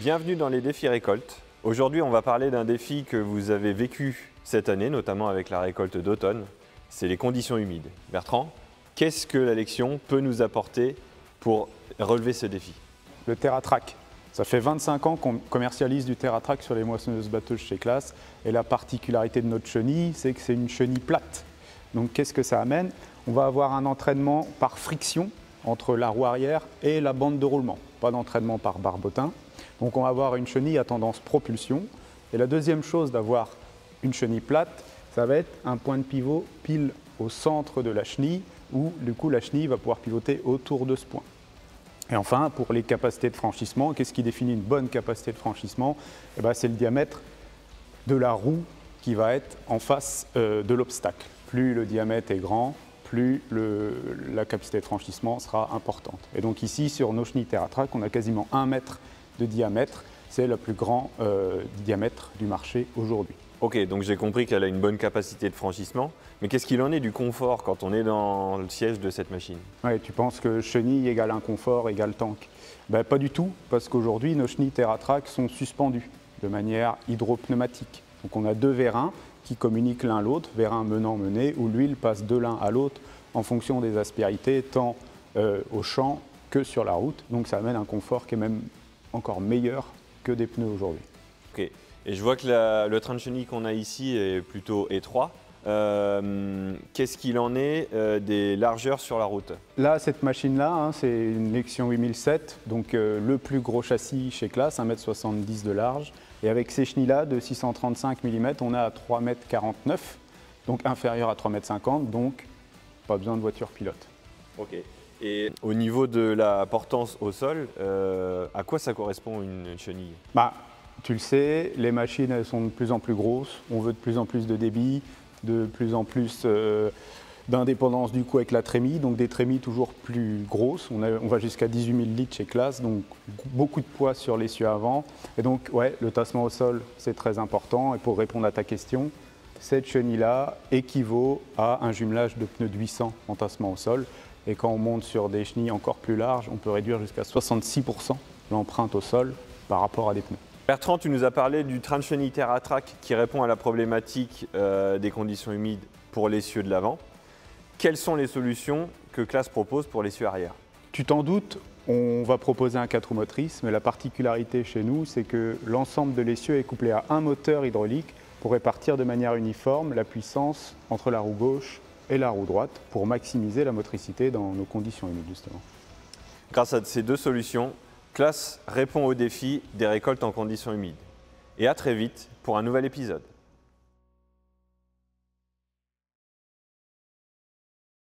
Bienvenue dans les défis récoltes. Aujourd'hui, on va parler d'un défi que vous avez vécu cette année, notamment avec la récolte d'automne. C'est les conditions humides. Bertrand, qu'est-ce que l'Alexion peut nous apporter pour relever ce défi? Le TerraTrack. Ça fait 25 ans qu'on commercialise du TerraTrack sur les moissonneuses batteuses chez Claas. Et la particularité de notre chenille, c'est que c'est une chenille plate. Donc qu'est-ce que ça amène? On va avoir un entraînement par friction entre la roue arrière et la bande de roulement. Pas d'entraînement par barbotin. Donc on va avoir une chenille à tendance propulsion. Et la deuxième chose d'avoir une chenille plate, ça va être un point de pivot pile au centre de la chenille, où du coup la chenille va pouvoir pivoter autour de ce point. Et enfin, pour les capacités de franchissement, qu'est-ce qui définit une bonne capacité de franchissement? C'est le diamètre de la roue qui va être en face de l'obstacle. Plus le diamètre est grand, plus la capacité de franchissement sera importante. Et donc ici, sur nos chenilles TerraTrack, on a quasiment 1 mètre de diamètre. C'est le plus grand diamètre du marché aujourd'hui. Ok, donc j'ai compris qu'elle a une bonne capacité de franchissement, mais qu'est-ce qu'il en est du confort quand on est dans le siège de cette machine? Ouais, tu penses que chenille égale un confort égale tank? Pas du tout, parce qu'aujourd'hui, nos chenilles TerraTrack sont suspendues de manière hydropneumatique. Donc on a deux vérins qui communiquent l'un l'autre, vérin menant-mené, où l'huile passe de l'un à l'autre en fonction des aspérités, tant au champ que sur la route. Donc ça amène un confort qui est même encore meilleur que des pneus aujourd'hui. Ok. Et je vois que le train de chenille qu'on a ici est plutôt étroit. Qu'est-ce qu'il en est des largeurs sur la route? Là, cette machine-là, c'est une Lexion 8007, donc le plus gros châssis chez Claas, 1,70 m de large. Et avec ces chenilles-là de 635 mm, on est à 3,49 m, donc inférieur à 3,50 m, donc pas besoin de voiture pilote. Ok. Et au niveau de la portance au sol, à quoi ça correspond une chenille? Tu le sais, les machines elles sont de plus en plus grosses, on veut de plus en plus de débit, de plus en plus d'indépendance du coup avec la trémie, donc des trémies toujours plus grosses. On va jusqu'à 18 000 litres chez Claas, donc beaucoup de poids sur l'essieu avant. Et donc ouais, le tassement au sol c'est très important. Et pour répondre à ta question, cette chenille-là équivaut à un jumelage de pneus de 800 en tassement au sol. Et quand on monte sur des chenilles encore plus larges, on peut réduire jusqu'à 66% l'empreinte au sol par rapport à des pneus. Bertrand, tu nous as parlé du train de chenille TerraTrack qui répond à la problématique des conditions humides pour l'essieu de l'avant. Quelles sont les solutions que Claas propose pour l'essieu arrière? Tu t'en doutes, on va proposer un 4 roues motrices, mais la particularité chez nous, c'est que l'ensemble de l'essieu est couplé à un moteur hydraulique pour répartir de manière uniforme la puissance entre la roue gauche et la roue droite pour maximiser la motricité dans nos conditions humides justement. Grâce à ces deux solutions, Claas répond au défi des récoltes en conditions humides. Et à très vite pour un nouvel épisode.